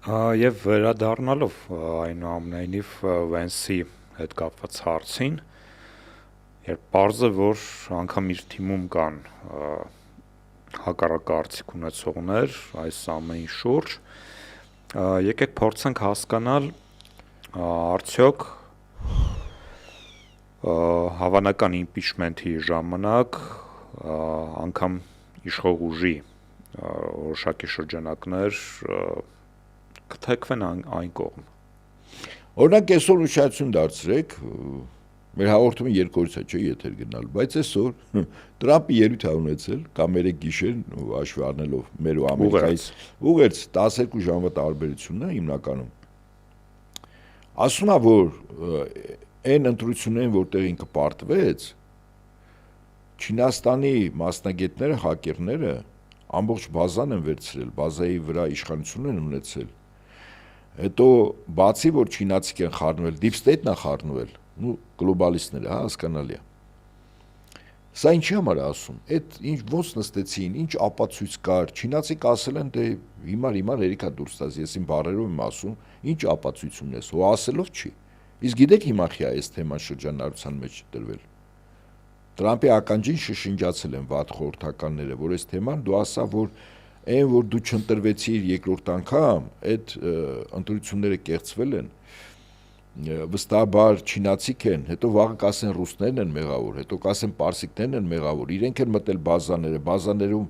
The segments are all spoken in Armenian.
Եվ վերադառնալով այնուամենայնիվ Վենսի հետ կապված հարցին, երբ պարզ է, որ անգամ իր թիմում կան հակառակ կարծիք ունեցողներ այս ամենի շուրջ, եկեք փորձենք հասկանալ արդյոք հավանական impeachment-ի ժամանակ անգամ իշխող ուժի որոշակի շրջանակներ կթեքվեն այն կողմ։ Օրինակ այսօր ուշադրություն դարձրեք, մեր հաղորդումը երկու օրից է չէ եթեր գնալ, բայց այսօր Տրամպը ելույթ է ունեցել, կամ երեկ գիշեր հաշվի առնելով մեր ու Ամերիկայի ուղերձ 12 ժամվա տարբերությունն է հիմնականում։ Ասում է, որ այն ընտրություններին, որտեղ ինքը պարտվեց, Չինաստանի մասնագետները, հակերները ամբողջ բազան են վերցրել, բազայի վրա իշխանություն են ունեցել։ Հետո բացի որ չինացիք են խառնվել, deep state-ն է խառնվել, գլոբալիստները, հասկանալի է։ Սա ինչի համար է ասում, այդ ինչ ոնց նստեցին, ինչ ապացույց կար, չինացիք ասել են, դե հիմար երիքա դուրս տաս, ես իմ բառերով եմ ասում, ինչ ապացույց ունես, հո ասելով չի։ Իսկ գիտեք հիմա խի է այս թեման շրջանառության մեջ դրվել։ Տրամպի ականջին շշնջացել են վատ խորհրդականները, որ այս թեման դու ասա, որ այն որ դու չընտրվեցիր երկրորդ անգամ, այդ ընտրությունները կեղծվել են, վստահաբար չինացիք են, հետո վաղը կասեն ռուսներն են մեղավոր, հետո կասեն պարսիկներն են մեղավոր, իրենք են մտել բազաներում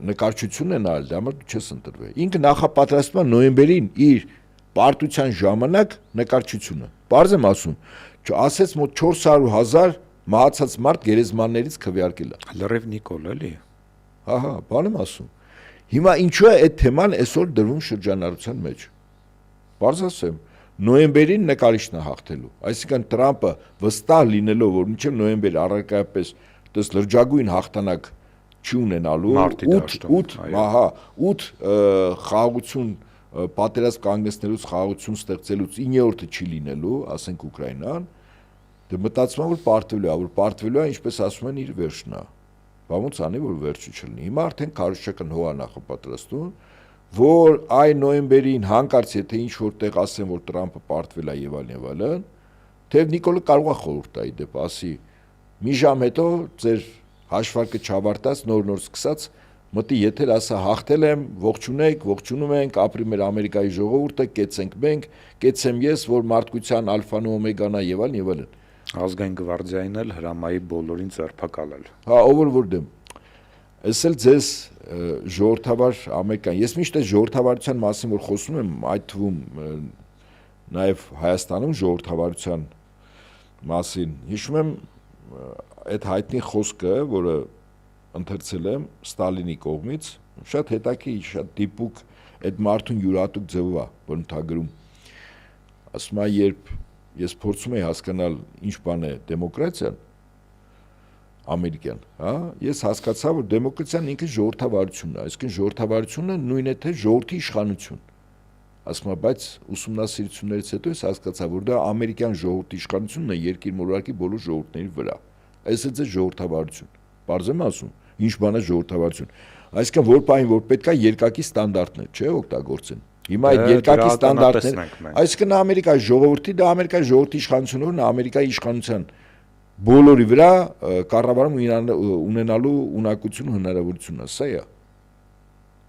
նկարչություն են արել, դա համար դու չես ընտրվել։ Ինքը նախապատրաստում է նոյեմբերին իր պարտության ժամանակ նկարչությունը։ Պարզ եմ ասում, ասեց մոտ 400,000 մահացած մարդ գերեզմաններից քվեարկել է։ Լրիվ Նիկոլ էլի։ Ահա, բան եմ ասում։ Հիմա ինչու է այդ թեման այսօր դրվում շրջանառության մեջ։ Պարզ ասեմ, նոյեմբերին նկարիչն է հաղթելու։ Այսինքն Տրամպը վստահ լինելով, որ մինչև նոյեմբեր առարկայապես դες լրջագույն հաղթանակ չի ունենալու, 8 խաղաղություն պատերազմ կանգնեցնելուց խաղաղություն ստեղծելուց 9-րդը չի լինելու, ասենք Ուկրաինան, դե մտածում եմ որ պարտվելու է, որ պարտվելու է, ինչպես ասում են, իր վերջն է։ Բա ոնց անի, որ վերջը չլինի։ Հիմա արդեն քարոզչական հո է նախապատրաստում, որ այն նոյեմբերին հանկարծ եթե ինչ որտեղ ասեն, որ Տրամպը պարտվել է եւ այլն, թեև Նիկոլը կարող է խորհուրդ տա իդեպ ասի, մի ժամ հետո ձեր հաշվարկը չավարտած, նոր սկսած, մտի եթեր ասա հաղթել եմ, ողջունեք, ողջունում ենք, ապրի մեր Ամերիկայի ժողովուրդը, կեցենք մենք, կեցեմ ես, որ մարդկության ալֆան ու օմեգան է եւ այլն։ Ազգային գվարդիային էլ հրամայի բոլորին ձերբակալել։ Հա, ով որ դեմ։ Ես էլ ձեզ ժողովրդավար ամերիկան, ես միշտ այս ժողովրդավարության մասին որ խոսում եմ, այդ թվում նաև Հայաստանում ժողովրդավարության մասին, հիշում եմ այդ հայտնի խոսքը, որը ընթերցել եմ Ստալինի կողմից, շատ հետաքրքիր, շատ դիպուկ, այդ մարդուն յուրատուկ ձևով է բնութագրում։ Ասում է, երբ ես փորձում եմ հասկանալ ինչ բան է դեմոկրատիան ամերիկյան, հա, ես հասկացա, որ դեմոկրատիան ինքը ժողովրդավարությունն է, այսինքն ժողովրդավարությունը նույնն է թե ժողովրդի իշխանություն։ Ասում եմ, բայց ուսումնասիրություններից հետո ես հասկացա, որ դա ամերիկյան ժողովրդի իշխանությունն է երկիր մոլորակի բոլոր ժողովուրդների վրա։ Այս է ձեր ժողովրդավարություն։ Պարզ եմ ասում, ինչ բան է ժողովրդավարություն։ Այսինքն որ բան որ պետք է երկակի ստանդարտներ, չէ, օգտագործեն։ Հիմա այդ երկակի ստանդարտներ, այսինքն Ամերիկայի ժողովրդի, դա Ամերիկայի ժողովրդի իշխանությունն է, Ամերիկայի իշխանության բոլորի վրա կառավարում ունենալու ունակություն ու հնարավորությունն է, սա է։